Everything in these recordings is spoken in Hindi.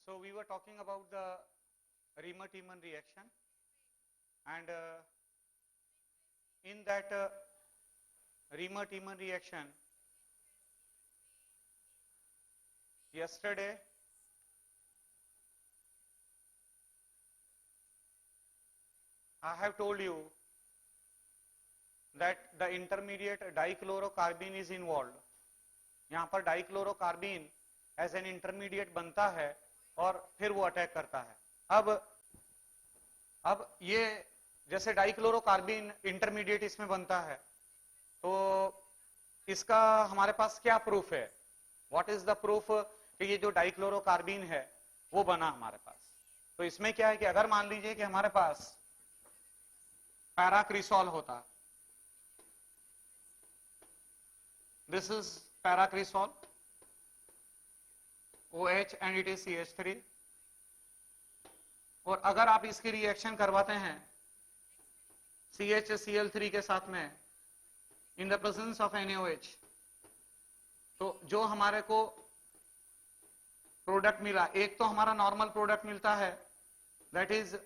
So we were talking about the Riemann-Tiemann reaction, and in that Riemann-Tiemann reaction, yesterday I have told you that the intermediate dichlorocarbene is involved. यहाँ पर डाइक्लोरोकार्बीन एज एन इंटरमीडिएट बनता है और फिर वो अटैक करता है. अब ये जैसे डाइक्लोरोकार्बीन इंटरमीडिएट इसमें बनता है, तो इसका हमारे पास क्या प्रूफ है? व्हाट इज द प्रूफ कि ये जो डाइक्लोरोकार्बीन है वो बना हमारे पास? तो इसमें क्या है कि अगर मान लीजिए कि हमारे पास पैराक्रिसॉल होता, this is paracresol OH and it is CH3, और अगर आप इसकी रिएक्शन करवाते हैं CHCl3 के साथ में in the presence of NaOH, तो जो हमारे को प्रोडक्ट मिला, एक तो हमारा नॉर्मल प्रोडक्ट मिलता है that is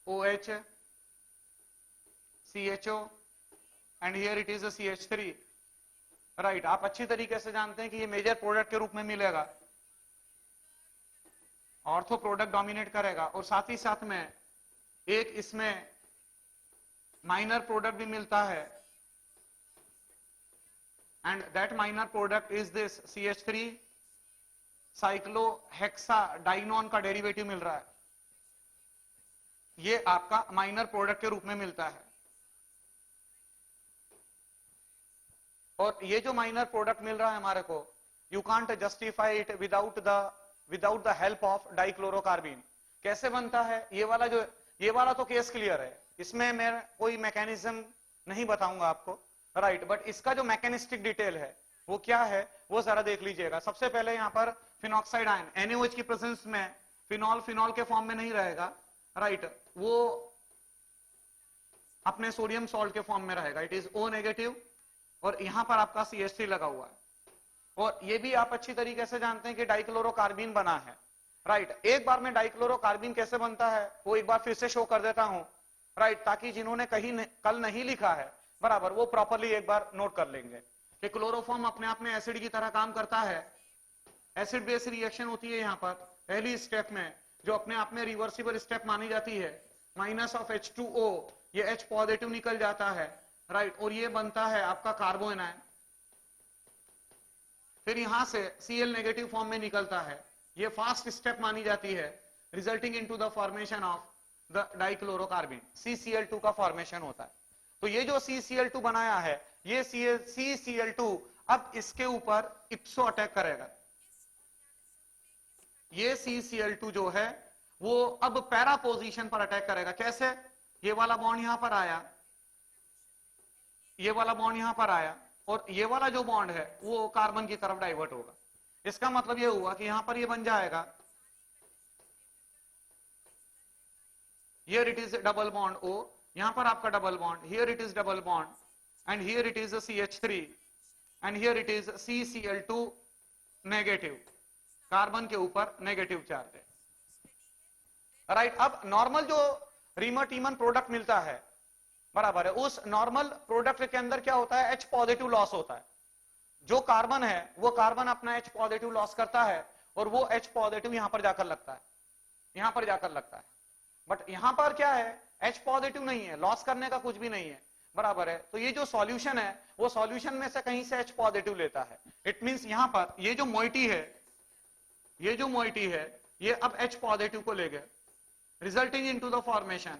OH CHO and here it is CH3, right. आप अच्छी तरीके से जानते हैं कि ये मेजर प्रोडक्ट के रूप में मिलेगा, ऑर्थो प्रोडक्ट डोमिनेट करेगा, और साथ ही साथ में एक इसमें माइनर प्रोडक्ट भी मिलता है, and that minor product is this CH3 साइक्लोहेक्साडाइनोन का डेरिवेटिव मिल रहा है. ये आपका माइनर प्रोडक्ट के रूप में मिलता है, और ये जो माइनर प्रोडक्ट मिल रहा है हमारे को, you can't justify it without the help of डाइक्लोरोकार्बीन. कैसे बनता है ये वाला तो केस क्लियर है, इसमें मैं कोई मैकेनिज्म नहीं बताऊंगा आपको, राइट. बट इसका जो मैकेनिस्टिक डिटेल है वो क्या है वो जरा देख लीजिएगा. सबसे पहले यहाँ पर फिनॉक्साइड आयन NaOH की प्रेजेंस में फिनॉल के फॉर्म में नहीं रहेगा, राइट. वो अपने सोडियम सॉल्ट के फॉर्म में रहेगा, इट इज O नेगेटिव, और यहां पर आपका CH3 लगा हुआ है. और ये भी आप अच्छी तरीके से जानते हैं कि डाइक्लोरोकार्बीन बना है, राइट. एक बार में डाइक्लोरोकार्बीन कैसे बनता है वो एक बार फिर से शो कर देता हूं, राइट, ताकि जिन्होंने कल नहीं लिखा है बराबर वो प्रॉपरली एक बार नोट कर लेंगे कि क्लोरोफॉर्म अपने आप में एसिड की तरह काम करता है. एसिड बेस रिएक्शन होती है यहाँ पर पहली स्टेप में, जो अपने आप में रिवर्सिबल स्टेप मानी जाती है. माइनस ऑफ H2O, ये H पॉजिटिव निकल जाता है, राइट, और ये बनता है आपका कार्बोन आयन. फिर यहां से Cl नेगेटिव फॉर्म में निकलता है, ये फास्ट स्टेप मानी जाती है, resulting into the formation of the डाइक्लोरोकार्बीन. CCl2 का फॉर्मेशन होता है. तो ये जो CCl2 बनाया है, ये CCl2 अब इसके ऊपर इप्सो अटैक करेगा. ये CCl2 जो है वो अब पैरा पोजीशन पर अटैक करेगा. कैसे? ये वाला बॉन्ड यहां पर आया, ये वाला बॉन्ड यहां पर आया, और ये वाला जो बॉन्ड है वो कार्बन की तरफ डाइवर्ट होगा. इसका मतलब ये हुआ कि यहां पर ये बन जाएगा, here it is double bond O, यहां पर आपका double bond, here it is double bond, and here it is CH3, and here it is CCl2 negative, carbon के ऊपर नेगेटिव चार्ज है, राइट. अब नॉर्मल जो रीमन-टीमन प्रोडक्ट मिलता है बराबर है, उस नॉर्मल प्रोडक्ट के अंदर क्या होता है? H पॉजिटिव लॉस होता है. जो कार्बन है वो कार्बन अपना H पॉजिटिव लॉस करता है, और वो H पॉजिटिव यहां पर जाकर लगता है, यहां पर जाकर लगता है. बट यहां पर क्या है? H पॉजिटिव नहीं है, लॉस करने का कुछ भी नहीं है, बराबर है. तो ये जो सॉल्यूशन है वो सॉल्यूशन में से कहीं से H पॉजिटिव लेता है. इट मींस यहां पर ये जो मोइटी है, ये अब H पॉजिटिव को ले गए, resulting into the formation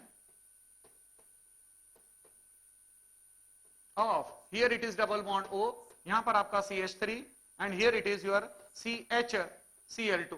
of, here it is double bond O, यहां पर आपका CH3, and here it is your CHCl2,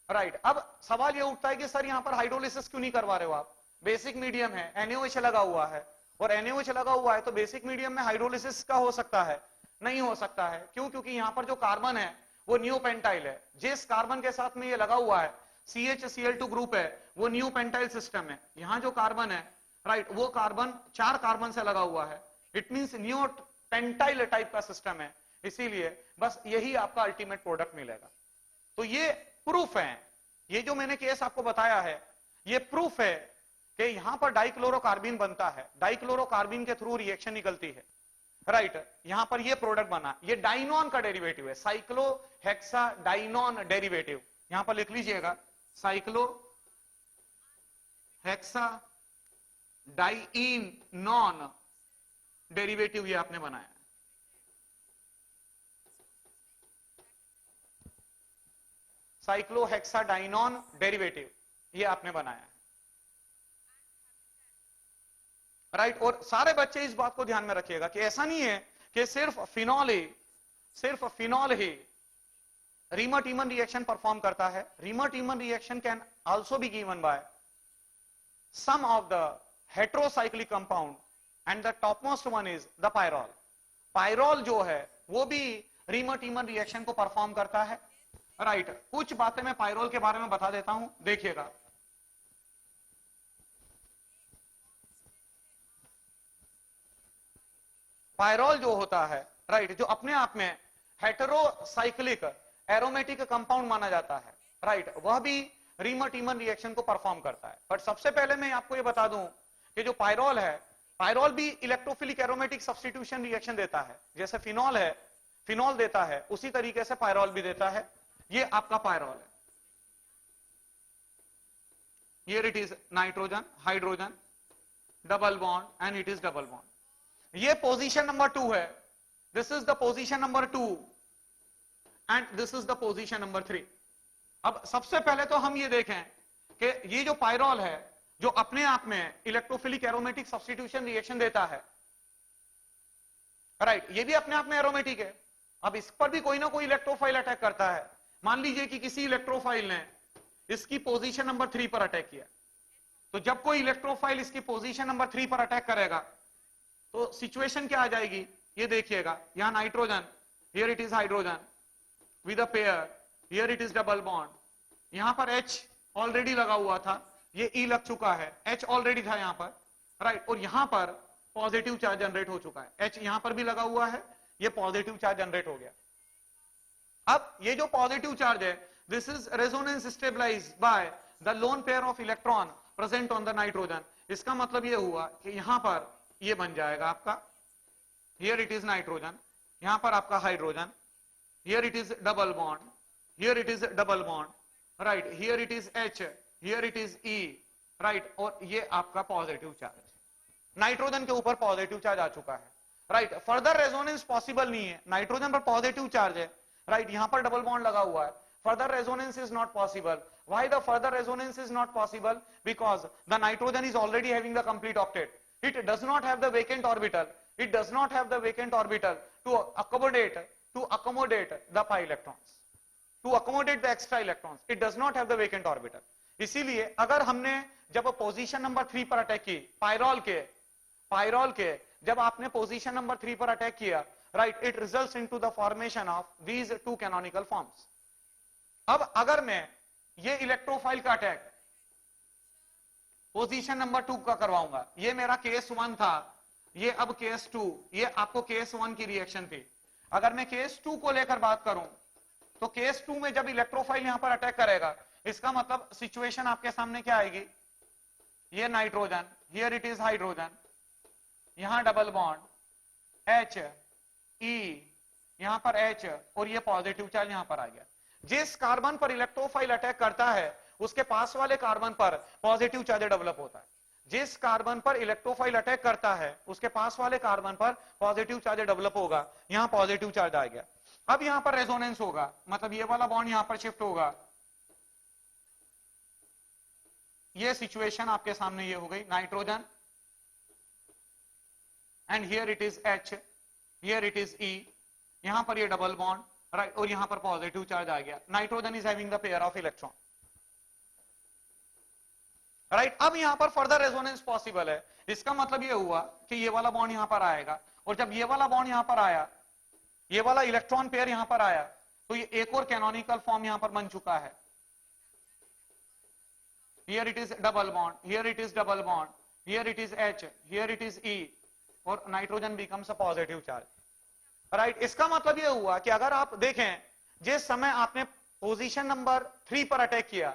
right. अब सवाल ये उठता है कि सर यहां पर हाइड्रोलिसिस क्यों नहीं करवा रहे हो आप? बेसिक मीडियम है, NaOH लगा हुआ है, और NaOH लगा हुआ है तो बेसिक मीडियम में हाइड्रोलिसिस का हो सकता है? नहीं हो सकता है. क्यों? क्योंकि यहां पर जो कार्बन है वो न्यू पेंटाइल है. जिस कार्बन के साथ में ये लगा हुआ है CHCl2 ग्रुप है, वो न्यू पेंटाइल सिस्टम है. यहां जो कार्बन है, राइट, वो कार्बन 4 कार्बन से लगा हुआ है. It means new pentyl type का सिस्टम है, इसीलिए बस यही आपका अल्टीमेट प्रोडक्ट मिलेगा. तो ये प्रूफ है, ये जो मैंने केस आपको बताया है ये प्रूफ है कि यहां पर डाइक्लोरोकार्बिन बनता है, डाइक्लोरोकार्बिन के थ्रू रिएक्शन निकलती है, राइट यहां पर ये प्रोडक्ट बना, ये डाइनॉन का डेरिवेटिव है, साइक्लोहेक्सा डाइनॉन डेरिवेटिव, यहां पर लिख लीजिएगा साइक्लो हेक्सा डाइनॉन डेरिवेटिव ये आपने बनाया। साइक्लोहेक्साडाइनॉन डेरिवेटिव ये आपने बनाया, राइट और सारे बच्चे इस बात को ध्यान में रखिएगा कि ऐसा नहीं है कि सिर्फ फिनॉल ही रीमर-टीमन रिएक्शन परफॉर्म करता है। Reimer Tiemann reaction can also be given by some of the heterocyclic compound and the topmost one is the pyrrole. Pyrrole जो है वो भी रीमर-टीमन रिएक्शन को परफॉर्म करता है, राइट कुछ बातें मैं पायरोल के बारे में बता देता हूं, देखिएगा। पायरोल जो होता है, राइट जो अपने आप में हेटेरोसाइक्लिक एरोमेटिक कंपाउंड माना जाता है, राइट वह भी रीमर-टीमन रिएक्शन को परफॉर्म करता है। बट सबसे पहले मैं आपको यह बता दूं कि जो पायरोल है, पायरोल भी इलेक्ट्रोफिलिक एरोमेटिक सब्स्टिट्यूशन रिएक्शन देता है, जैसे फिनॉल है, फिनॉल देता है उसी तरीके से पायरोल भी देता है। ये आपका पायरोल है, here it is nitrogen hydrogen double bond and it is double bond. ये पोजीशन नंबर 2 है, this is the position number 2 and this is the position number 3। अब सबसे पहले तो हम ये देखें कि ये जो पायरोल है जो अपने आप में इलेक्ट्रोफिलिक एरोमेटिक सब्स्टिट्यूशन रिएक्शन देता है, राइट ये भी अपने आप में एरोमेटिक है। अब इस पर भी कोई ना कोई इलेक्ट्रोफाइल अटैक करता है, मान लीजिए कि किसी इलेक्ट्रोफाइल ने इसकी पोजीशन नंबर 3 पर अटैक किया, तो जब कोई इलेक्ट्रोफाइल इसकी पोजीशन नंबर 3 पर अटैक करेगा तो सिचुएशन क्या आ जाएगी, ये देखिएगा। यहां nitrogen, here it is hydrogen with a pair, here it is double bond, यहां पर H ऑलरेडी लगा हुआ था, ये E लग चुका है, H ऑलरेडी था यहां पर, राइट और यहां पर पॉजिटिव चार्ज जनरेट हो चुका है, H यहां पर भी लगा हुआ है, ये पॉजिटिव चार्ज जनरेट हो गया। अब ये जो पॉजिटिव चार्ज है, this is resonance stabilized by the lone pair of electron present on the nitrogen. इसका मतलब ये हुआ कि यहां पर ये बन जाएगा आपका, हियर इट इज नाइट्रोजन, यहां पर आपका hydrogen, here it is double bond, here it is double bond, right here it is H, here it is E, right और ये आपका पॉजिटिव चार्ज, नाइट्रोजन के ऊपर पॉजिटिव चार्ज आ चुका है, राइट फर्दर रेजोनेंस पॉसिबल नहीं है, नाइट्रोजन पर पॉजिटिव चार्ज है, राइट यहां पर डबल बॉन्ड लगा हुआ है, further resonance is not possible. Why the further resonance is not possible? Because the nitrogen is already having the complete octet. It does not have the vacant orbital. It does not have the vacant orbital to accommodate the pi electrons, to accommodate the extra electrons. It does not have the vacant orbital. इसीलिए अगर हमने जब पोजीशन नंबर 3 पर अटैक की, पायरोल के जब आपने पोजीशन नंबर 3 पर अटैक किया, right it results into the formation of these 2 canonical forms. अब अगर मैं ये इलेक्ट्रोफाइल का अटैक पोजीशन नंबर 2 का करवाऊंगा, ये मेरा केस 1 था, ये अब केस 2, ये आपको केस 1 की रिएक्शन थी। अगर मैं केस 2 को लेकर बात करूं तो केस 2 में जब इलेक्ट्रोफाइल यहां पर अटैक करेगा, इसका मतलब सिचुएशन आपके सामने क्या आएगी, ये nitrogen, here it is hydrogen, यहां डबल बॉन्ड H E, यहां पर H और ये पॉजिटिव चार्ज यहां पर आ गया। जिस कार्बन पर इलेक्ट्रोफाइल अटैक करता है उसके पास वाले कार्बन पर पॉजिटिव चार्ज डेवलप होता है, जिस कार्बन पर इलेक्ट्रोफाइल अटैक करता है उसके पास वाले कार्बन पर पॉजिटिव चार्ज डेवलप होगा, यहां पॉजिटिव चार्ज आ गया। अब यहां पर रेजोनेंस होगा, मतलब ये वाला बॉन्ड यहां पर शिफ्ट होगा, ये सिचुएशन आपके सामने ये हो गई, nitrogen and here it is H, here it is E, यहां पर ये डबल बॉन्ड, राइट और यहां पर पॉजिटिव चार्ज आ गया, nitrogen is having the pair of electron, right. अब यहां पर फर्दर रेजोनेंस पॉसिबल है, इसका मतलब ये हुआ कि ये वाला बॉन्ड यहां पर आएगा, और जब ये वाला बॉन्ड यहां पर आया, ये वाला इलेक्ट्रॉन पेयर यहां पर आया, तो ये एक और कैनोनिकल फॉर्म यहां पर बन चुका है, here it is double bond, here it is double bond, here it is H, here it is E, और nitrogen becomes a positive charge, right. इसका मतलब ये हुआ कि अगर आप देखें जिस समय आपने पोजीशन नंबर 3 पर अटैक किया,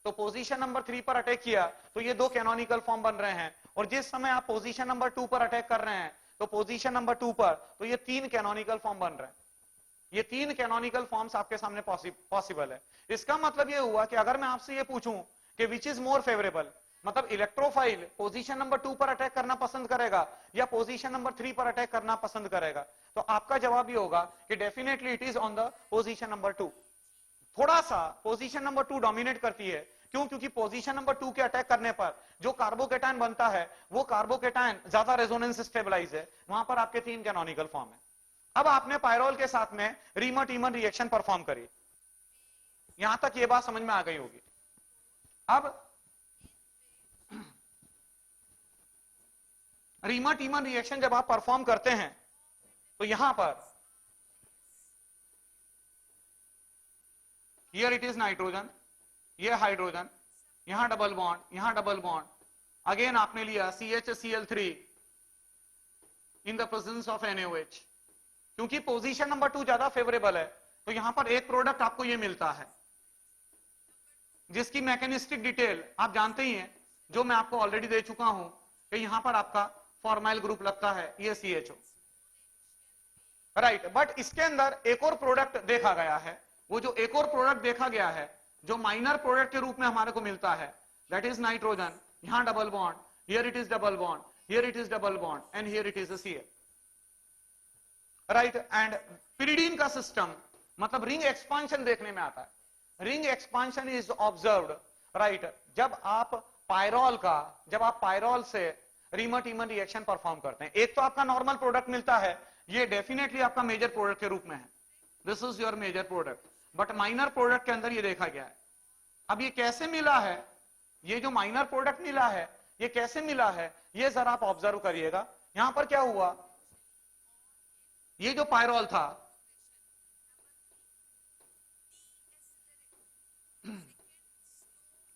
तो पोजीशन नंबर 3 पर अटैक किया तो ये दो कैनोनिकल फॉर्म बन रहे हैं, और जिस समय आप पोजीशन नंबर 2 पर अटैक कर रहे हैं तो पोजीशन नंबर 2 पर तो ये 3 कैनोनिकल फॉर्म बन रहे हैं। ये 3 कैनोनिकल फॉर्म्स आपके सामने पॉसिबल है। इसका मतलब ये हुआ कि अगर मैं आपसे ये पूछूं कि विच इज मोर फेवरेबल, मतलब इलेक्ट्रोफाइल पोजीशन नंबर 2 पर अटैक करना पसंद करेगा या पोजीशन नंबर 3 पर अटैक करना पसंद करेगा, तो आपका जवाब ये होगा कि definitely it is on the position number 2। थोड़ा सा पोजीशन नंबर 2 डोमिनेट करती है, क्यों? क्योंकि पोजीशन नंबर 2 के अटैक करने पर जो कार्बोकेटायन बनता है वो कार्बोकेटायन ज्यादा रेजोनेंस स्टेबलाइज है, वहां पर आपके 3 कैनोनिकल फॉर्म है। अब आपने पायरोल के साथ में रीमर-टीमर रिएक्शन परफॉर्म करी, यहां तक ये बात समझ में आ गई होगी। अब रीमर-टीमर रिएक्शन जब आप परफॉर्म करते हैं तो यहां पर हियर इट इज नाइट्रोजन, ये हाइड्रोजन, यहां डबल बॉन्ड, यहां डबल बॉन्ड, अगेन आपने लिया CHCl3 in the presence of NaOH। क्योंकि पोजीशन नंबर 2 ज्यादा फेवरेबल है तो यहां पर एक प्रोडक्ट आपको ये मिलता है जिसकी मैकेनिस्टिक डिटेल आप जानते ही हैं, जो मैं आपको ऑलरेडी दे चुका हूं कि यहां पर आपका फॉर्माइल ग्रुप लगता है, ये CHO, राइट। बट इसके अंदर एक और प्रोडक्ट देखा गया है, वो जो एक और प्रोडक्ट देखा गया है जो माइनर प्रोडक्ट के रूप में हमारे को मिलता है, दैट इज नाइट्रोजन, यहां double bond, here it is double bond, here it is double bond and here it is a Cl, right. And pyridine का सिस्टम मतलब रिंग एक्सपांशन देखने में आता है। Ring expansion is observed, right, जब आप पायरोल से रीमर-टीमर रिएक्शन परफॉर्म करते हैं। एक तो आपका नॉर्मल प्रोडक्ट मिलता है, ये डेफिनेटली आपका मेजर प्रोडक्ट के रूप में है, this is your major product, but minor product के अंदर ये देखा गया है। अब ये कैसे मिला है, ये जो माइनर प्रोडक्ट मिला है ये कैसे मिला है, ये जरा आप ऑब्जर्व करिएगा। यहां पर क्या हुआ, ये जो पायरोल था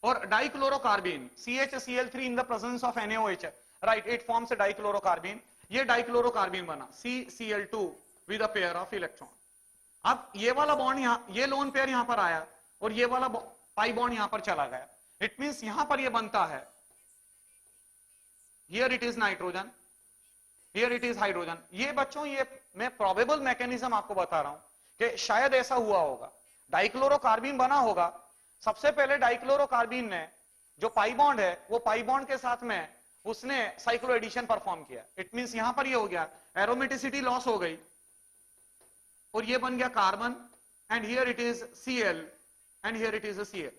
और dichlorocarbene CHCl3 in the presence of NaOH, right, it forms a dichlorocarbene, ये डाइक्लोरोकार्बिन बना CCl2 with a pair of electron. अब ये वाला बॉन्ड यहां, ये लोन पेयर यहां पर आया और ये वाला पाई बॉन्ड यहां पर चला गया, इट मींस यहां पर ये बनता है, here it is nitrogen, here it is hydrogen. ये बच्चों, ये मैं प्रोबेबल मैकेनिज्म आपको बता रहा हूं कि शायद ऐसा हुआ होगा, डाइक्लोरोकार्बिन बना होगा, सबसे पहले डाइक्लोरोकार्बिन ने जो पाई बॉन्ड है वो पाई बॉन्ड के साथ में उसने साइक्लो एडिशन परफॉर्म किया, इट मींस यहां पर ये हो गया, एरोमेटिसिटी लॉस हो गई और ये बन गया carbon, and here it is Cl and here it is a Cl,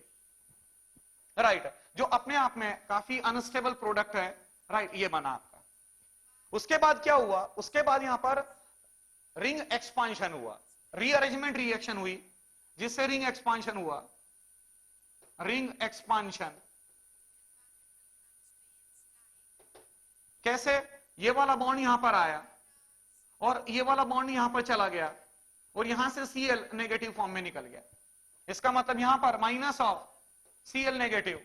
right, जो अपने आप में काफी अनस्टेबल प्रोडक्ट है, राइट, ये बना आपका। उसके बाद क्या हुआ, उसके बाद यहां पर रिंग एक्सपांशन हुआ, रीअरेंजमेंट रिएक्शन हुई जिससे रिंग एक्सपांशन हुआ, रिंग एक्सपांशन कैसे, ये वाला बॉन्ड यहां पर आया और ये वाला बॉन्ड यहां पर चला गया और यहां से Cl नेगेटिव फॉर्म में निकल गया। इसका मतलब यहां पर minus of Cl negative,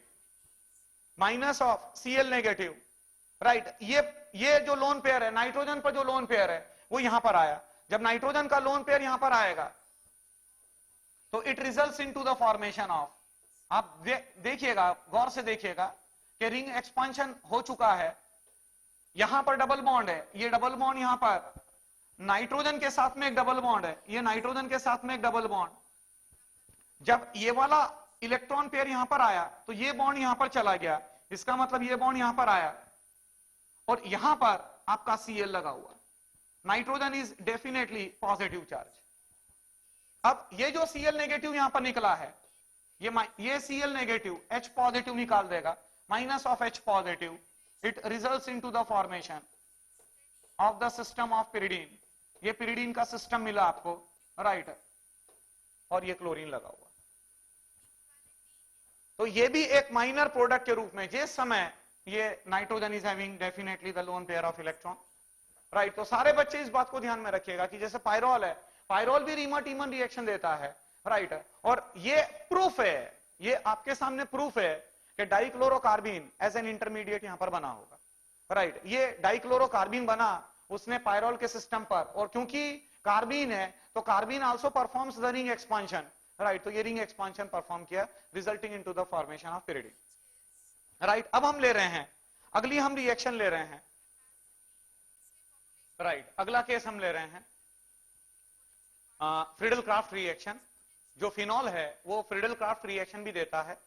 minus of Cl negative, right. ये जो लोन पेयर है, नाइट्रोजन पर जो लोन पेयर है वो यहां पर आया। जब नाइट्रोजन का लोन पेयर यहां पर आएगा तो it results into the formation of, आप देखिएगा, गौर से देखिएगा कि रिंग एक्सपांशन हो चुका है, यहां पर डबल बॉन्ड है, ये डबल बॉन्ड यहां पर नाइट्रोजन के साथ में एक डबल बॉन्ड है, ये नाइट्रोजन के साथ में एक डबल बॉन्ड, जब ये वाला इलेक्ट्रॉन पेयर यहां पर आया तो ये बॉन्ड यहां पर चला गया, इसका मतलब ये बॉन्ड यहां पर आया और यहां पर आपका Cl लगा हुआ, nitrogen is definitely positive charge. अब ये जो Cl नेगेटिव यहां पर निकला है, ये Cl नेगेटिव H पॉजिटिव निकाल देगा, minus of H positive, it results into the formation of the system of pyridine, ये पिरिडीन का सिस्टम मिला आपको, राइट, और ये क्लोरीन लगा हुआ। तो ये भी एक माइनर प्रोडक्ट के रूप में, जिस समय ये nitrogen is having definitely the lone pair of electron, right. तो सारे बच्चे इस बात को ध्यान में रखिएगा कि जैसे पायरोल है, पायरोल भी रीमर-टीमर रिएक्शन देता है, राइट, और ये प्रूफ है, ये आपके सामने प्रूफ है कि डाइक्लोरोकार्बिन एज एन इंटरमीडिएट यहां पर बना होगा, राइट। ये डाइक्लोरोकार्बिन बना उसने पायरोल के सिस्टम पर, और क्योंकि कार्बिन है तो carbene also performs the ring expansion, right, तो ये रिंग एक्सपांशन परफॉर्म किया, resulting into the formation of pyridine. Right, अब हम ले रहे हैं, अगली हम रिएक्शन ले रहे हैं. राइट, अगला केस हम ले रहे हैं फ्रीडल क्राफ्ट रिएक्शन. जो फिनॉल है वो फ्रीडल क्राफ्ट रिएक्शन भी देता है.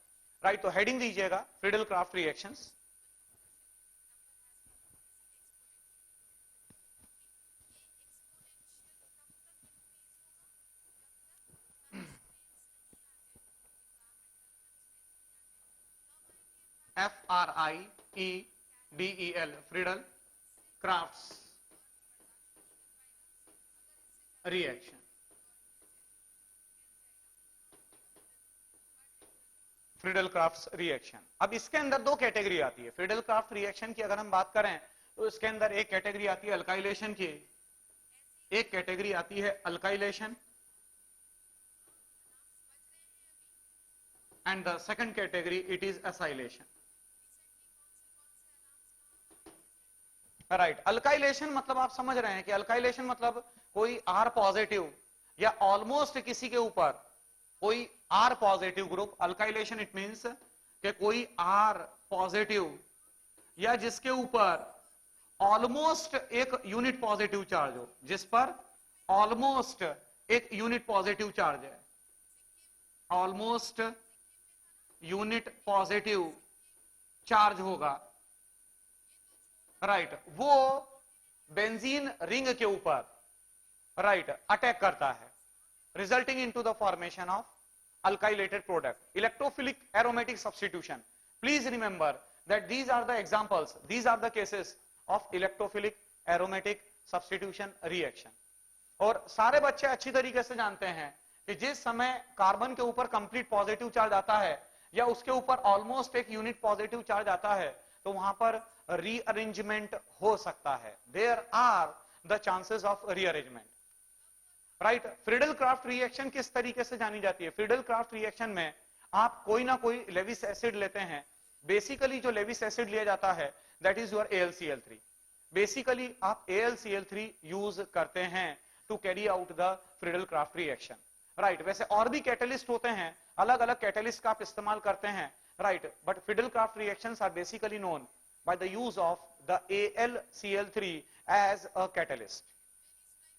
राइट, तो हेडिंग दीजिएगा Friedel Crafts reactions. FRIEDEL, Friedel crafts reaction. Friedel crafts reaction. अब इसके अंदर दो कैटेगरी आती है. फ्रीडल क्राफ्ट रिएक्शन की अगर हम बात करें तो इसके अंदर एक कैटेगरी आती है अल्काइलेशन की, एक कैटेगरी आती है alkylation, and the second category it is acylation. Right, alkylation मतलब आप समझ रहे हैं कि अल्काइलेशन मतलब कोई R पॉजिटिव या ऑलमोस्ट किसी के ऊपर कोई R positive group. Alkylation it means कि कोई R पॉजिटिव या जिसके ऊपर ऑलमोस्ट एक यूनिट पॉजिटिव चार्ज हो, जिस पर ऑलमोस्ट एक यूनिट पॉजिटिव चार्ज है, ऑलमोस्ट यूनिट पॉजिटिव चार्ज होगा. राइट, वो बेंजीन रिंग के ऊपर राइट अटैक करता है, resulting into the formation of alkylated product, electrophilic aromatic substitution. Please remember that these are the examples, these are the cases of electrophilic aromatic substitution reaction. और सारे बच्चे अच्छी तरीके से जानते हैं कि जिस समय कार्बन के ऊपर कंप्लीट पॉजिटिव चार्ज आता है या उसके ऊपर ऑलमोस्ट एक यूनिट पॉजिटिव चार्ज आता है तो वहां पर रीअरेंजमेंट हो सकता है. There are the chances of rearrangement. Right, Friedel Crafts reaction किस तरीके से जानी जाती है? फ्रीडल क्राफ्ट रिएक्शन में आप कोई ना कोई लेविस एसिड लेते हैं. बेसिकली जो लेविस एसिड लिया जाता है that is your AlCl3. Basically आप AlCl3 यूज करते हैं to carry out the Friedel Crafts reaction. Right, वैसे और भी कैटलिस्ट होते हैं, अलग अलग कैटलिस्ट का आप इस्तेमाल करते हैं. Right, but Friedel Crafts reactions are basically known by the use of the AlCl3 as a catalyst.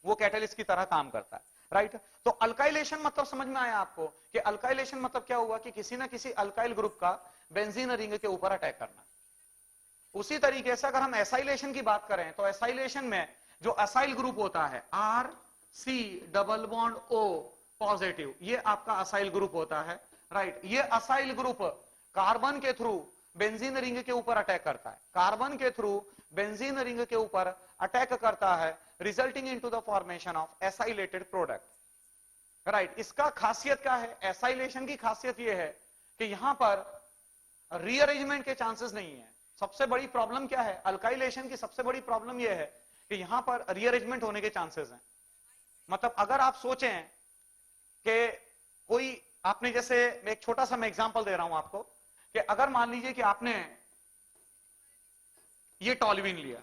वो कैटलिस्ट की तरह काम करता है. राइट, तो अल्काइलेशन मतलब समझ में आया आपको कि अल्काइलेशन मतलब क्या हुआ कि किसी ना किसी अल्काइल ग्रुप का बेंजीन रिंग के ऊपर अटैक करना. उसी तरीके से अगर हम एसाइलेशन की बात करें तो एसाइलेशन में जो असाइल ग्रुप होता है RC double bond O positive, ये आपका असाइल ग्रुप होता है. राइट, ये असाइल ग्रुप कार्बन के थ्रू बेंजीन रिंग के ऊपर अटैक करता है, कार्बन के थ्रू बेंजीन रिंग के ऊपर अटैक करता है, resulting into the formation of acylated product. Right, इसका खासियत क्या है? एसाइलेशन की खासियत यह है कि यहां पर रीअरेंजमेंट के चांसेस नहीं है. सबसे बड़ी प्रॉब्लम क्या है? अल्काइलेशन की सबसे बड़ी प्रॉब्लम यह है कि यहां पर रीअरेंजमेंट होने के चांसेस हैं. मतलब अगर आप सोचें कि कोई आपने जैसे एक छोटा सा मैं एग्जांपल दे रहा हूं आपको कि अगर मान लीजिए कि आपने ये टॉल्यूइन लिया,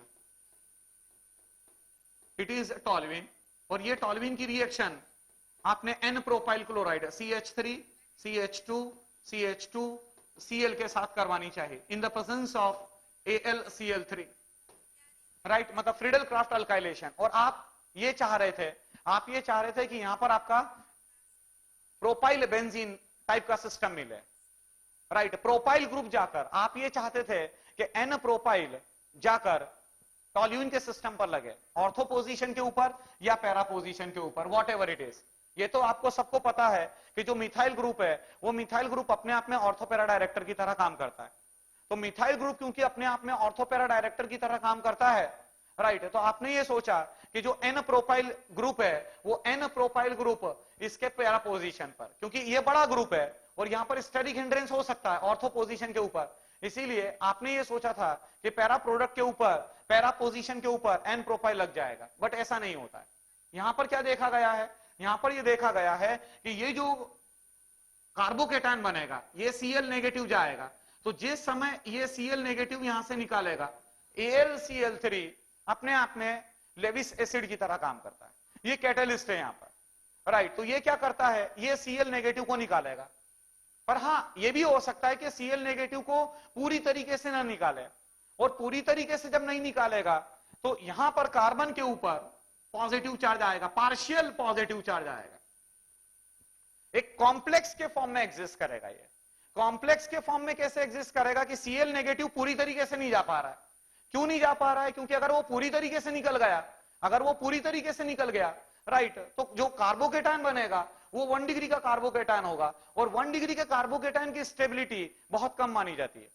इट इज टॉल्यूइन, और ये टॉल्यूइन की रिएक्शन आपने N propyl chloride CH3 CH2 CH2 Cl के साथ करवानी चाहिए in the presence of AlCl3. Right, मतलब फ्रीडल क्राफ्ट अल्काइलेशन. और आप ये चाह रहे थे कि यहां पर आपका प्रोपाइल बेंजीन टाइप का सिस्टम मिले. राइट, प्रोपाइल ग्रुप जाकर आप ये चाहते थे कि N प्रोपाइल जाकर टॉल्यूइन के सिस्टम पर लगे, ऑर्थो पोजीशन के ऊपर या पैरा पोजीशन के ऊपर, वॉट एवर इट इज. ये तो आपको सबको पता है कि जो मिथाइल ग्रुप है वो मिथाइल ग्रुप अपने आप में ऑर्थोपैरा डायरेक्टर की तरह काम करता है. तो मिथाइल ग्रुप क्योंकि अपने आप में ऑर्थोपैरा डायरेक्टर की तरह काम करता है, राइट, तो आपने ये सोचा कि जो N प्रोपाइल ग्रुप है वो N प्रोपाइल ग्रुप इसके पैरा पोजीशन पर, क्योंकि ये बड़ा ग्रुप है और यहां पर स्टेरिक हिंड्रेंस हो सकता है ऑर्थो पोजीशन के ऊपर, इसीलिए आपने ये सोचा था कि पैरा प्रोडक्ट के ऊपर, पैरा पोजीशन के ऊपर N प्रोपाइल लग जाएगा. बट ऐसा नहीं होता है. यहां पर क्या देखा गया है? यहां पर ये देखा गया है कि ये जो कार्बोकेटायन बनेगा ये Cl नेगेटिव जाएगा, तो जिस समय ये Cl नेगेटिव यहां से निकालेगा AlCl3 अपने आप में लेविस एसिड की तरह काम करता है. ये कैटलिस्ट है यहां पर. राइट। तो ये क्या करता है, ये Cl नेगेटिव को निकालेगा। पर हाँ ये भी हो सकता है कि Cl नेगेटिव को पूरी तरीके से ना निकाले, और पूरी तरीके से जब नहीं निकालेगा तो यहां पर कार्बन के ऊपर पॉजिटिव चार्ज आएगा, पार्शियल पॉजिटिव चार्ज आएगा, एक कॉम्प्लेक्स के फॉर्म में एग्जिस्ट करेगा। ये कॉम्प्लेक्स के फॉर्म में कैसे एग्जिस्ट करेगा कि Cl नेगेटिव पूरी तरीके से नहीं जा पा रहा है। क्यों नहीं जा पा रहा है? क्योंकि अगर वो पूरी तरीके से निकल गया, अगर वो पूरी तरीके से निकल गया, राइट, तो जो कार्बोकेटायन बनेगा वो 1 डिग्री का कार्बोकेटायन होगा, और 1 डिग्री के कार्बोकेटायन की स्टेबिलिटी बहुत कम मानी जाती है,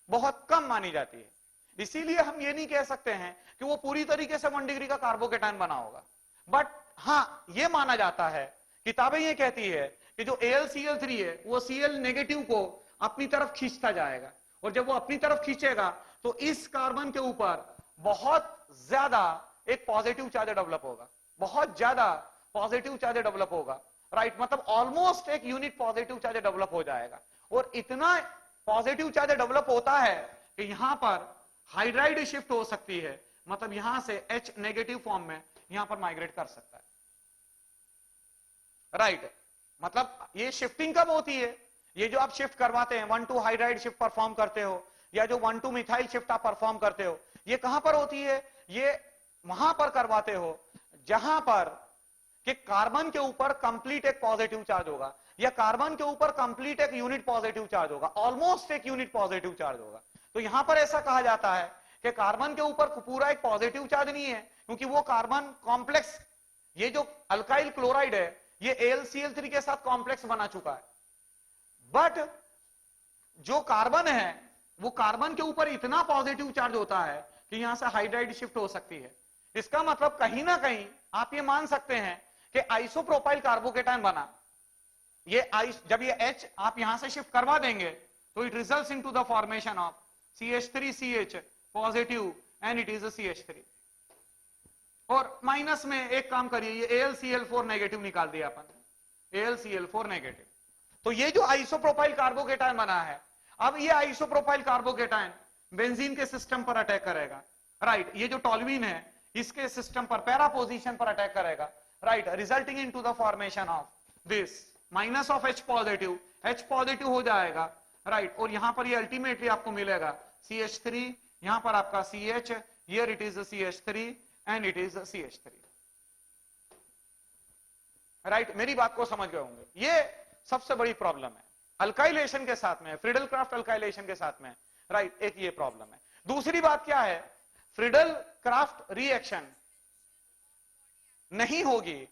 बहुत कम मानी जाती है। इसीलिए हम ये नहीं कह सकते हैं कि वो पूरी तरीके से 1 डिग्री का कार्बोकेटायन बना होगा। बट हाँ ये माना जाता है, किताबें ये कहती है कि जो AlCl3 है वो Cl नेगेटिव को अपनी तरफ खींचता जाएगा, और जब वो अपनी तरफ खींचेगा तो इस कार्बन के ऊपर बहुत ज्यादा एक पॉजिटिव चार्ज डेवलप होगा, बहुत ज्यादा पॉजिटिव चार्ज डेवलप होगा, राइट। मतलब ऑलमोस्ट एक यूनिट पॉजिटिव चार्ज डेवलप हो जाएगा, और इतना पॉजिटिव चार्ज डेवलप होता है कि यहां पर हाइड्राइड शिफ्ट हो सकती है, मतलब यहां से H नेगेटिव फॉर्म में यहां पर माइग्रेट कर सकता है, राइट। मतलब ये शिफ्टिंग कब होती है? ये जो आप शिफ्ट करवाते हैं, 1,2 हाइड्राइड शिफ्ट परफॉर्म करते हो, या जो 1,2 मिथाइल शिफ्ट आप परफॉर्म करते हो, ये कहां पर होती है? ये वहां पर करवाते हो जहां पर कि कार्बन के ऊपर कंप्लीट एक पॉजिटिव चार्ज होगा, या कार्बन के ऊपर कंप्लीट एक यूनिट पॉजिटिव चार्ज होगा, ऑलमोस्ट एक यूनिट पॉजिटिव चार्ज होगा। तो यहां पर ऐसा कहा जाता है कि कार्बन के ऊपर पूरा एक पॉजिटिव चार्ज नहीं है, क्योंकि वो कार्बन कॉम्प्लेक्स, ये जो अल्काइल क्लोराइड है ये AlCl3 के साथ कॉम्प्लेक्स बना चुका है। बट जो कार्बन है वो कार्बन के ऊपर इतना पॉजिटिव चार्ज होता है कि यहां से हाइड्राइड शिफ्ट हो सकती है। इसका मतलब कहीं ना कहीं आप ये मान सकते हैं कि आइसोप्रोपाइल कार्बोकेटायन बना, ये जब ये H आप यहां से शिफ्ट करवा देंगे तो it results into the formation of CH3CH positive and it is CH3। और माइनस में एक काम करिए, ये AlCl4 नेगेटिव निकाल दिया अपन, AlCl4 नेगेटिव। तो ये जो आइसोप्रोपाइल कार्बोकेटायन बना है, अब ये आइसोप्रोपाइल कार्बोकेटायन बेंजीन के सिस्टम पर अटैक करेगा, राइट। ये जो टॉल्यूइन है इसके सिस्टम पर, पैरा पोजीशन पर अटैक करेगा, right, resulting into the formation of this minus of H positive, H positive हो जाएगा, राइट। और यहां पर ये अल्टीमेटली आपको मिलेगा CH3, यहां पर आपका CH, here it is CH3 and it is CH3, right. मेरी बात को समझ गए होंगे। ये सबसे बड़ी प्रॉब्लम है अल्काइलेशन के साथ में, फ्रीडल क्राफ्ट अल्काइलेशन के साथ में, राइट, एक ये प्रॉब्लम है। दूसरी बात क्या है, फ्रीडल क्राफ्ट रिएक्शन नहीं होगी,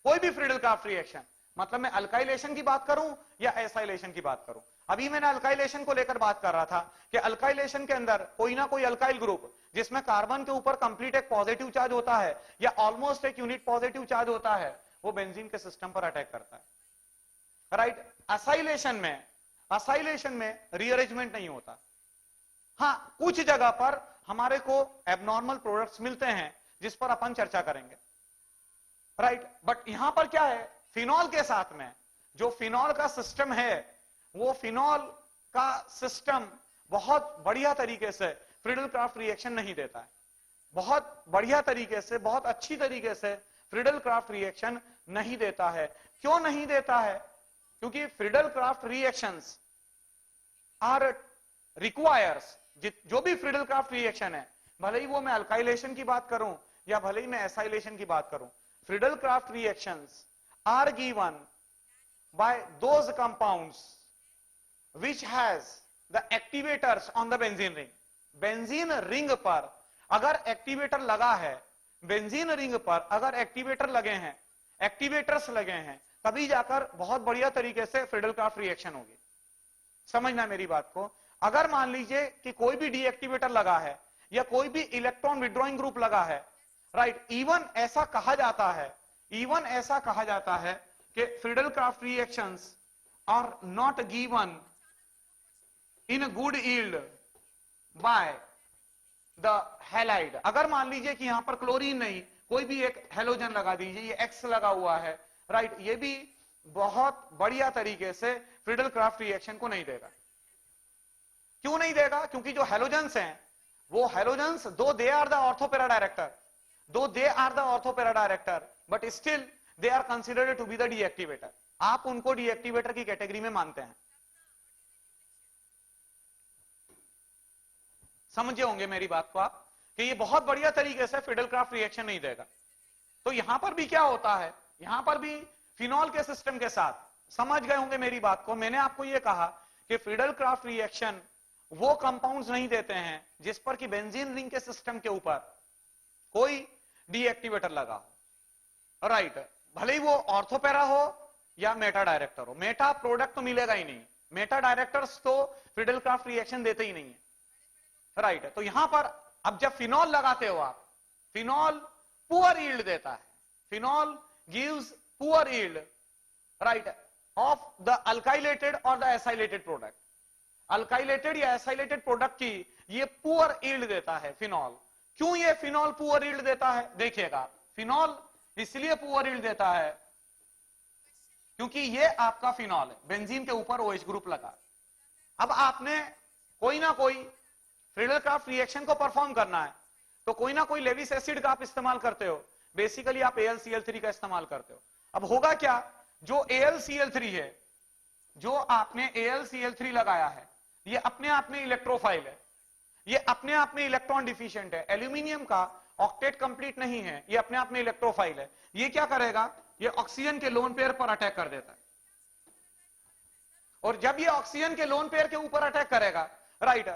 कोई भी फ्रीडल क्राफ्ट रिएक्शन, मतलब मैं अल्काइलेशन की बात करूं या एसाइलेशन की बात करूं। अभी मैंने अल्काइलेशन को लेकर बात कर रहा था कि अल्काइलेशन के अंदर कोई ना कोई अल्काइल ग्रुप जिसमें कार्बन के ऊपर कंप्लीट एक पॉजिटिव चार्ज होता है या ऑलमोस्ट एक यूनिट पॉजिटिव चार्ज होता है, वो बेंजीन के सिस्टम पर अटैक करता है, राइट। असाइलेशन में रीअरेंजमेंट नहीं होता। हाँ कुछ जगह पर हमारे को एबनॉर्मल प्रोडक्ट्स मिलते हैं जिस पर अपन चर्चा करेंगे, राइट। बट यहां पर क्या है, फिनॉल के साथ में जो फिनॉल का सिस्टम है, वो फिनॉल का सिस्टम बहुत बढ़िया तरीके से फ्रीडल क्राफ्ट रिएक्शन नहीं देता है, बहुत बढ़िया तरीके से, बहुत अच्छी तरीके से फ्रीडल क्राफ्ट रिएक्शन नहीं देता है। क्यों नहीं देता है? क्योंकि Friedel Crafts reactions are requires, जो भी फ्रीडल क्राफ्ट रिएक्शन है, भले ही वो मैं अल्काइलेशन की बात करूं या भले ही मैं एसाइलेशन की बात करूं, Friedel Crafts reactions are given by those compounds which has the activators on the benzene ring। Benzene ring पर अगर एक्टिवेटर लगा है, बेंजीन रिंग पर अगर एक्टिवेटर लगे हैं, एक्टिवेटर्स लगे हैं, तभी जाकर बहुत बढ़िया तरीके से फ्रीडल क्राफ्ट रिएक्शन होगी। समझना मेरी बात को। अगर मान लीजिए कि कोई भी डीएक्टिवेटर लगा है या कोई भी इलेक्ट्रॉन विड्रॉइंग ग्रुप लगा है, राइट, इवन ऐसा कहा जाता है कि Friedel Crafts reactions are not given in good yield by the halide. अगर मान लीजिए कि यहां पर क्लोरीन नहीं, कोई भी एक हेलोजन लगा दीजिए, ये एक्स लगा हुआ है, राइट, ये भी बहुत बढ़िया तरीके से फ्रीडल क्राफ्ट रिएक्शन को नहीं देगा। क्यों नहीं देगा? क्योंकि जो हेलोजेंस हैं, वो halogens though they are the ortho para director, but still they are considered to be the deactivator. आप उनको डीएक्टिवेटर की कैटेगरी में मानते हैं। समझे होंगे मेरी बात को आप कि ये बहुत बढ़िया तरीके से फिडेलक्राफ्ट रिएक्शन नहीं देगा। तो यहां पर भी क्या होता है, यहां पर भी फिनॉल के सिस्टम के साथ, समझ गए होंगे मेरी बात को। मैंने आपको यह कहा कि फिडेलक्राफ्ट रिएक्शन वो कंपाउंड्स नहीं देते हैं जिस पर कि बेंजीन रिंग के सिस्टम के ऊपर कोई डीएक्टिवेटर लगा हो, राइट। भले ही वो ऑर्थोपेरा हो या मेटा डायरेक्टर हो, मेटा प्रोडक्ट तो मिलेगा ही नहीं, मेटा डायरेक्टर्स तो फिडेलक्राफ्ट रिएक्शन देते ही नहीं है, राइट। तो यहां पर अब जब फिनॉल लगाते हो आप, फिनॉल पुअर यील्ड देता है, phenol gives poor yield, right, of the alkylated और द एसाइलेटेड प्रोडक्ट। अल्काइलेटेड या एसाइलेटेड प्रोडक्ट की ये पुअर यील्ड देता है फिनॉल। क्यों ये फिनॉल पुअर यील्ड देता है? देखिएगा, फिनॉल इसलिए पुअर यील्ड देता है क्योंकि ये आपका फिनॉल है, बेंजीन के ऊपर OH ग्रुप लगा। अब आपने कोई ना कोई फिडेलक्राफ्ट रिएक्शन को परफॉर्म करना है, तो कोई ना कोई लेविस एसिड का आप इस्तेमाल करते हो, बेसिकली आप AlCl3 का इस्तेमाल करते हो। अब होगा क्या, जो AlCl3 है, जो आपने AlCl3 लगाया है, ये अपने आप में इलेक्ट्रोफाइल है, ये अपने आप में इलेक्ट्रॉन डिफिशिएंट है। एल्यूमिनियम का ऑक्टेट कंप्लीट नहीं है, ये अपने आप में इलेक्ट्रोफाइल है। ये क्या करेगा, ये ऑक्सीजन के लोन पेयर पर अटैक कर देता है, और जब ये ऑक्सीजन के लोन पेयर के ऊपर अटैक करेगा, राइट,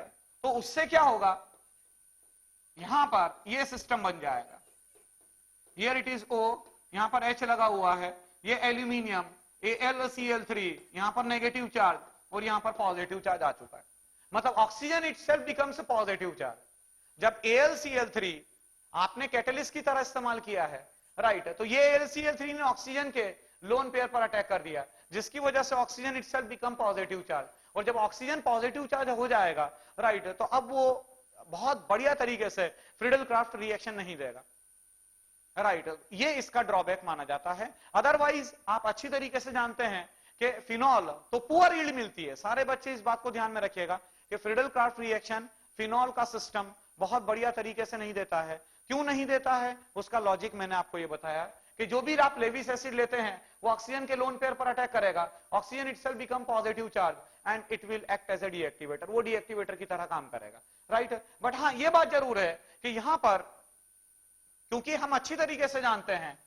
तो उससे क्या होगा, यहां पर ये सिस्टम बन जाएगा। हियर इट इज O, यहां पर H लगा हुआ है, ये एल्यूमिनियम AlCl3, यहां पर नेगेटिव चार्ज और यहां पर पॉजिटिव चार्ज आ चुका है। मतलब oxygen itself becomes positive charge. जब AlCl3 आपने कैटलिस्ट की तरह इस्तेमाल किया है, राइट, तो ये AlCl3 ने ऑक्सीजन के लोन पेयर पर अटैक कर दिया, जिसकी वजह से oxygen itself become positive charge. और जब ऑक्सीजन पॉजिटिव चार्ज हो जाएगा, राइट, तो अब वो बहुत बढ़िया तरीके से फिडेलक्राफ्ट रिएक्शन नहीं देगा, राइट। ये इसका ड्रॉबैक माना जाता है। अदरवाइज आप अच्छी तरीके से जानते हैं कि फिनॉल तो पुअर यील्ड मिलती है। सारे बच्चे इस बात को ध्यान में रखिएगा कि फिडेलक्राफ्ट रिएक्शन फिनॉल का सिस्टम बहुत बढ़िया तरीके से नहीं देता है। क्यों नहीं देता है, उसका लॉजिक मैंने आपको ये बताया कि जो भी आप लेविस एसिड लेते हैं, वो ऑक्सीजन के लोन पेयर पर अटैक करेगा, oxygen itself become positive charge and it will act as a deactivator, वो डीएक्टिवेटर की तरह काम करेगा, राइट। बट हाँ, ये बात जरूर है कि यहां पर, क्योंकि हम अच्छी तरीके से जानते हैं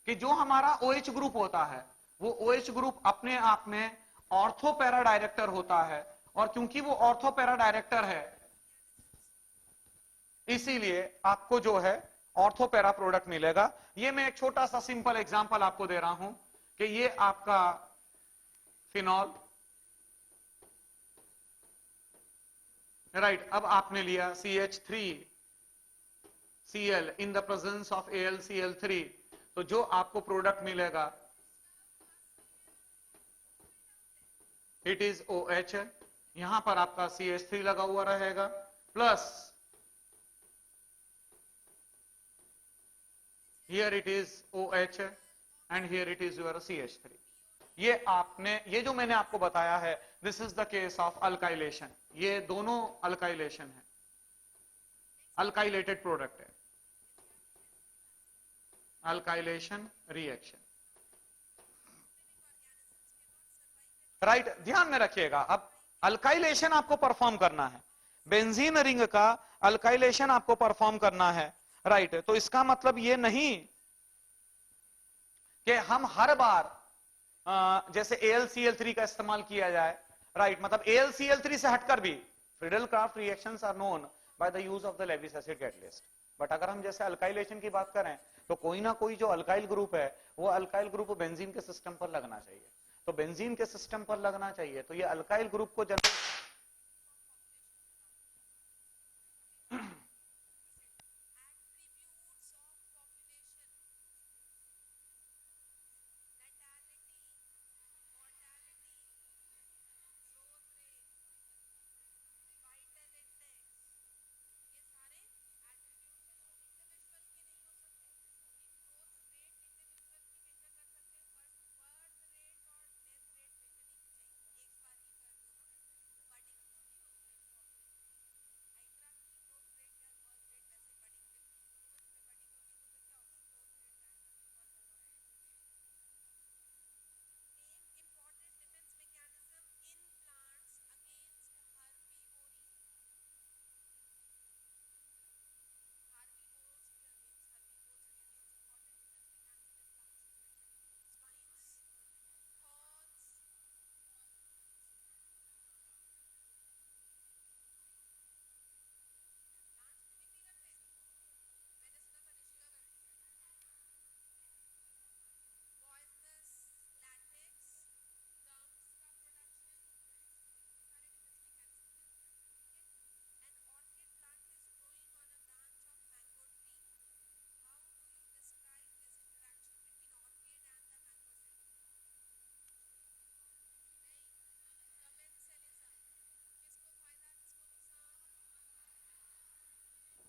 कि जो हमारा OH ग्रुप होता है, वो OH ग्रुप अपने आप में ऑर्थोपेरा डायरेक्टर होता है, और क्योंकि वो ऑर्थोपेरा डायरेक्टर है, इसीलिए आपको जो है ऑर्थोपेरा प्रोडक्ट मिलेगा। ये मैं एक छोटा सा सिंपल एग्जांपल आपको दे रहा हूं कि ये आपका फिनॉल, राइट, अब आपने लिया CH3Cl in the presence of AlCl3, तो जो आपको प्रोडक्ट मिलेगा इट इज OH। यहां पर आपका CH3 लगा हुआ रहेगा, plus here it is OH and here it is your CH3। ये आपने, ये जो मैंने आपको बताया है, this is the case of alkylation. ये दोनों अल्काइलेशन है, अल्काइलेटेड प्रोडक्ट है, अल्काइलेशन रिएक्शन, राइट। ध्यान में रखिएगा, अब अल्काइलेशन आपको परफॉर्म करना है, बेंजीन रिंग का अल्काइलेशन आपको परफॉर्म करना है, राइट। तो इसका मतलब ये नहीं कि हम हर बार जैसे AlCl3 का इस्तेमाल किया जाए, राइट, मतलब AlCl3 से हटकर भी Friedel Crafts reactions are known by the use of the Lewis acid catalyst. But अगर हम जैसे अल्काइलेशन की बात करें, तो कोई ना कोई जो अल्काइल ग्रुप है, वो अल्काइल ग्रुप बेंजीन के सिस्टम पर लगना चाहिए। तो बेंजीन के सिस्टम पर लगना चाहिए, तो ये अल्काइल ग्रुप को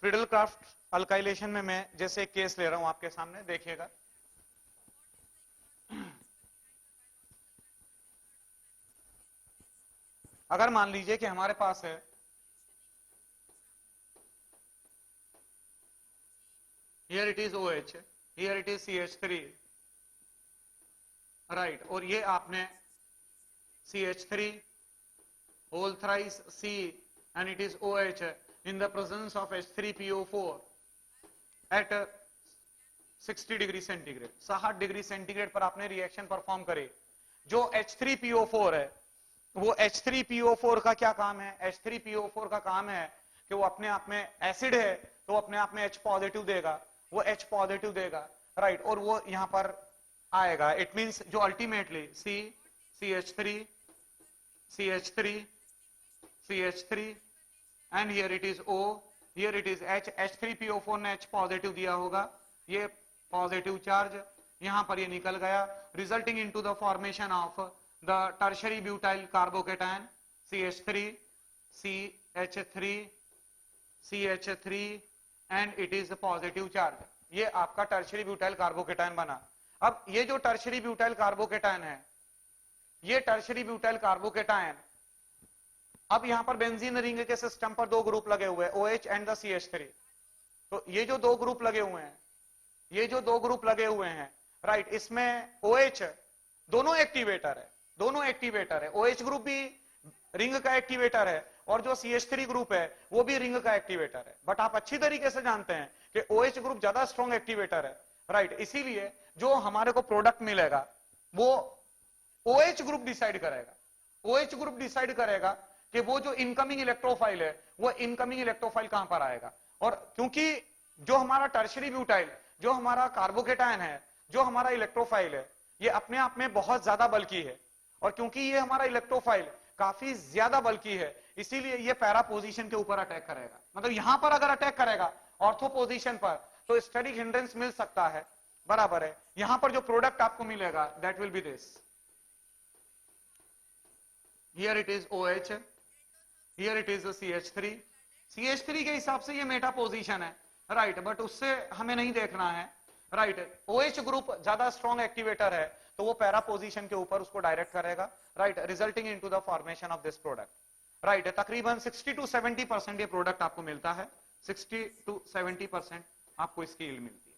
फ्रीडल क्राफ्ट अल्काइलेशन में मैं जैसे एक केस ले रहा हूं आपके सामने, देखिएगा। अगर मान लीजिए कि हमारे पास है here it is OH, here it is CH3, right, और ये आपने CH3 whole thrice C and it is OH in the presence of H3PO4 at 60 degree centigrade, 60 degree centigrade पर आपने रिएक्शन परफॉर्म करे। जो H3PO4 है, वो H3PO4 का क्या काम है? H3PO4 का काम है कि वो अपने आप में एसिड है तो अपने आप में H पॉजिटिव देगा, वो H पॉजिटिव देगा, राइट, और वो यहां पर आएगा। इट मींस जो ultimately CH3 CH3 CH3 and here it is O, here it is H, H3PO4 ने H पॉजिटिव दिया होगा, ये पॉजिटिव चार्ज यहां पर ये निकल गया, resulting into the formation of the tertiary butyl carbocation CH3 CH3 CH3 and it is positive charge. ये आपका टर्शरी ब्यूटाइल कार्बोकेटायन बना। अब ये जो टर्शरी ब्यूटाइल कार्बोकेटायन है, ये टर्शरी ब्यूटाइल कार्बोकेटायन, अब यहां पर बेंजीन रिंग के सिस्टम पर दो ग्रुप लगे हुए हैं, OH एंड द CH3। तो ये जो दो ग्रुप लगे हुए हैं, ये जो दो ग्रुप लगे हुए हैं, राइट, इसमें OH दोनों एक्टिवेटर है, दोनों एक्टिवेटर है। OH ग्रुप भी रिंग का एक्टिवेटर है और जो CH3 ग्रुप है वो भी रिंग का एक्टिवेटर है। बट आप अच्छी तरीके से जानते हैं कि OH ग्रुप ज्यादा स्ट्रॉन्ग एक्टिवेटर है, राइट, इसीलिए जो हमारे को प्रोडक्ट मिलेगा वो OH ग्रुप डिसाइड करेगा। OH ग्रुप डिसाइड करेगा कि वो जो इनकमिंग इलेक्ट्रोफाइल है, वो इनकमिंग इलेक्ट्रोफाइल कहां पर आएगा। और क्योंकि जो हमारा टर्शरी ब्यूटाइल, जो हमारा कार्बोकेटायन है, जो हमारा इलेक्ट्रोफाइल है, ये अपने आप में बहुत ज्यादा बल्कि है, और क्योंकि ये हमारा इलेक्ट्रोफाइल काफी ज्यादा बल्कि है, इसीलिए ये पैरा पोजीशन के ऊपर अटैक करेगा। मतलब यहां पर अगर अटैक करेगा ऑर्थो पोजीशन पर तो स्टैटिक हिंड्रेंस मिल सकता है, बराबर है। यहां पर जो प्रोडक्ट आपको मिलेगा that will be this, here it is OH, here it is CH3। CH3 के हिसाब से ये मेटा पोजीशन है, राइट, बट उससे हमें नहीं देखना है, राइट। OH ग्रुप ज्यादा स्ट्रॉन्ग एक्टिवेटर है तो वो पैरा पोजीशन के ऊपर उसको डायरेक्ट करेगा, right, resulting into the formation of this product, right. तकरीबन 60 to 70% ये प्रोडक्ट आपको मिलता है, 60 to 70% आपको इसकी यील्ड मिलती है,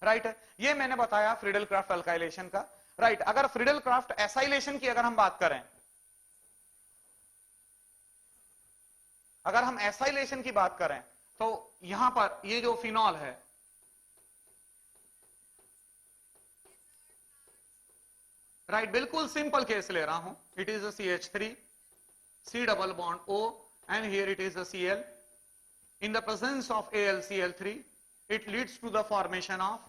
राइट। ये मैंने बताया फ्रीडल क्राफ्ट अल्काइलेशन का, राइट। अगर फ्रीडल क्राफ्ट एसाइलेशन की अगर हम बात करें, अगर हम एसाइलेशन की बात करें तो यहां पर ये जो फिनॉल है, राइट, बिल्कुल सिंपल केस ले रहा हूं। It is CH3 C double bond O and here it is Cl in the presence of AlCl3 it leads to the formation of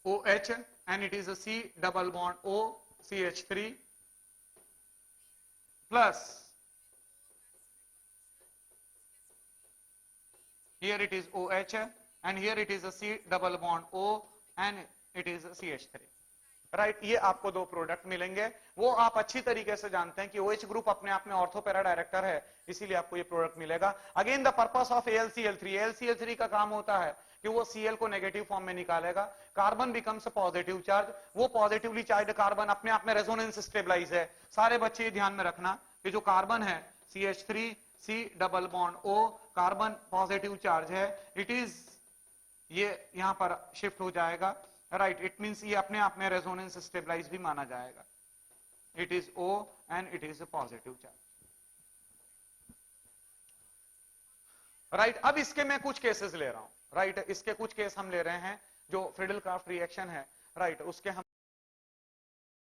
OH and it is a C double bond O CH3 plus here it is OH and here it is a C double bond O and it is a CH3, right. ये आपको दो प्रोडक्ट मिलेंगे, वो आप अच्छी तरीके से जानते हैं कि OH ग्रुप अपने आप में ऑर्थो पैरा डायरेक्टर है, इसीलिए आपको ये प्रोडक्ट मिलेगा। Again the purpose of AlCl3, AlCl3 का काम होता है कि वो Cl को नेगेटिव फॉर्म में निकालेगा, कार्बन बिकम्स पॉजिटिव चार्ज, वो पॉजिटिवली चार्ज कार्बन अपने आप में रेजोनेंस स्टेबलाइज है। सारे बच्चे ये ध्यान में रखना कि जो कार्बन है CH3 C double bond O, carbon positive charge है, इट इज ये यहां पर शिफ्ट हो जाएगा, राइट। इट मींस ये अपने आप में रेजोनेंस स्टेबलाइज भी माना जाएगा। It is O and it is positive charge, right. अब इसके मैं कुछ केसेस ले रहा हूं, राइट। इसके कुछ केस हम ले रहे हैं जो फ्रीडल क्राफ्ट रिएक्शन है, राइट, उसके हम